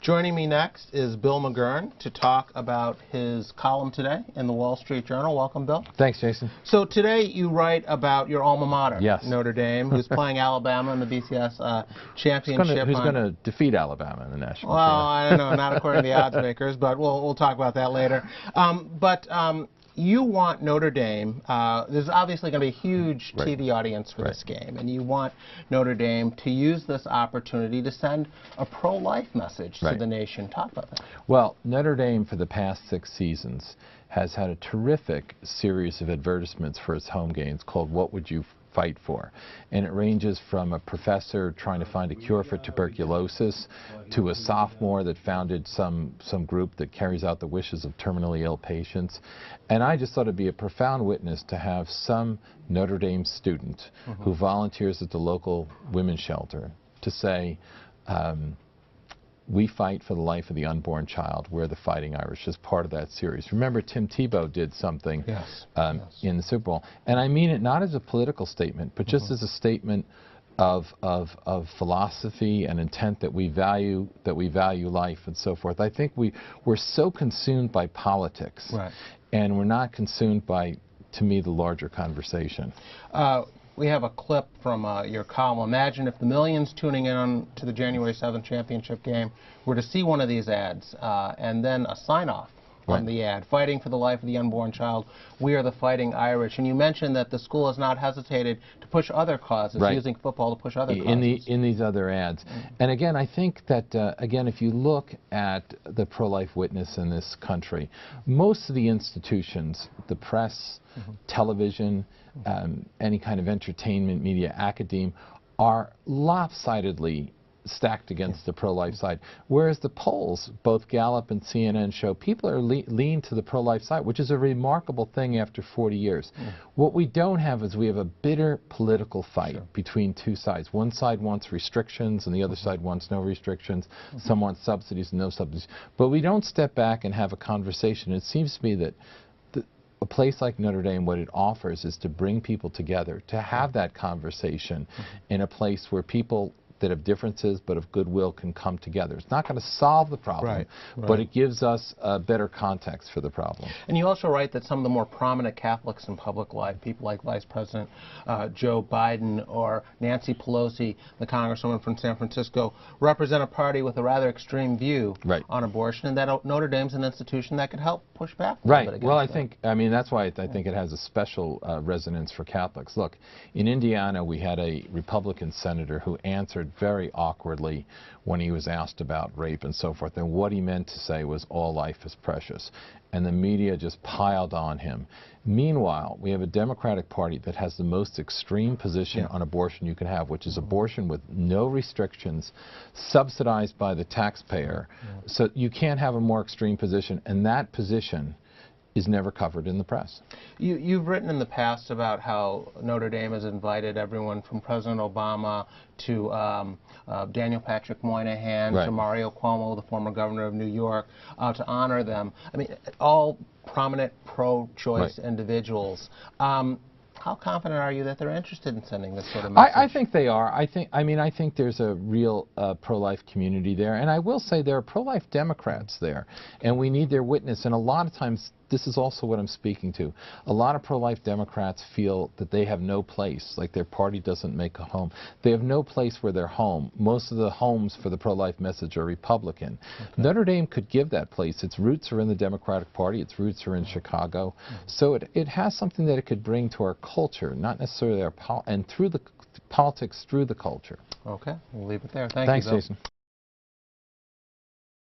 Joining me next is Bill McGurn to talk about his column today in the Wall Street Journal. Welcome, Bill. Thanks, Jason. So today you write about your alma mater, yes. Notre Dame, who's playing Alabama in the BCS championship. Who's going to defeat Alabama in the national? Well, I don't know, not according to the odds makers, but we'll talk about that later. You want Notre Dame, there's obviously going to be a huge TV audience for this game, and you want Notre Dame to use this opportunity to send a pro-life message to the nation. Talk about that. Well, Notre Dame for the past 6 seasons has had a terrific series of advertisements for its home games called What Would You Fight For? And it ranges from a professor trying to find a cure for tuberculosis to a sophomore that founded some group that carries out the wishes of terminally ill patients. And I just thought it'd be a profound witness to have some Notre Dame student who volunteers at the local women's shelter to say, we fight for the life of the unborn child. We're the Fighting Irish, as part of that series. Remember, Tim Tebow did something in the Super Bowl. And I mean it not as a political statement, but just as a statement of philosophy and intent that we value life and so forth. I think we're so consumed by politics, and we're not consumed by, to me, the larger conversation. We have a clip from your column. Imagine if the millions tuning in to the January 7th championship game were to see one of these ads and then a sign-off on the ad, fighting for the life of the unborn child. We are the Fighting Irish. And you mentioned that the school has not hesitated to push other causes, using football to push other causes. In these other ads. And again, I think that, again, if you look at the pro-life witness in this country, most of the institutions, the press, television, any kind of entertainment, media, academe, are lopsidedly stacked against the pro-life side, whereas the polls, both Gallup and CNN, show people are lean to the pro-life side, which is a remarkable thing after 40 years. What we don't have is we have a bitter political fight between two sides. One side wants restrictions and the other side wants no restrictions. Some want subsidies and no subsidies. But we don't step back and have a conversation. It seems to me that a place like Notre Dame, what it offers is to bring people together, to have that conversation in a place where people that have differences but of goodwill can come together. It's not going to solve the problem, but it gives us a better context for the problem. And you also write that some of the more prominent Catholics in public life, people like Vice President Joe Biden or Nancy Pelosi, the Congresswoman from San Francisco, represent a party with a rather extreme view on abortion, and that Notre Dame's an institution that could help push back a little bit against Well, I mean, that's why I think it has a special resonance for Catholics. Look, in Indiana, we had a Republican senator who answered very awkwardly when he was asked about rape and so forth, and what he meant to say was all life is precious, and the media just piled on him. Meanwhile, we have a Democratic Party that has the most extreme position on abortion you can have, which is abortion with no restrictions, subsidized by the taxpayer. So you can't have a more extreme position, and that position is never covered in the press. You've written in the past about how Notre Dame has invited everyone from President Obama to Daniel Patrick Moynihan to Mario Cuomo, the former governor of New York, to honor them. I mean, all prominent pro-choice individuals. How confident are you that they're interested in sending this sort of message? I think they are. I think there's a real pro-life community there, and I will say there are pro-life Democrats there, and we need their witness. And a lot of times, this is also what I'm speaking to. A lot of pro-life Democrats feel that they have no place, like their party doesn't make a home. They have no place where they're home. Most of the homes for the pro-life message are Republican. Notre Dame could give that place. Its roots are in the Democratic Party. Its roots are in Chicago. So it has something that it could bring to our culture, not necessarily our and through the politics, through the culture. Okay, we'll leave it there. Thanks, Jason.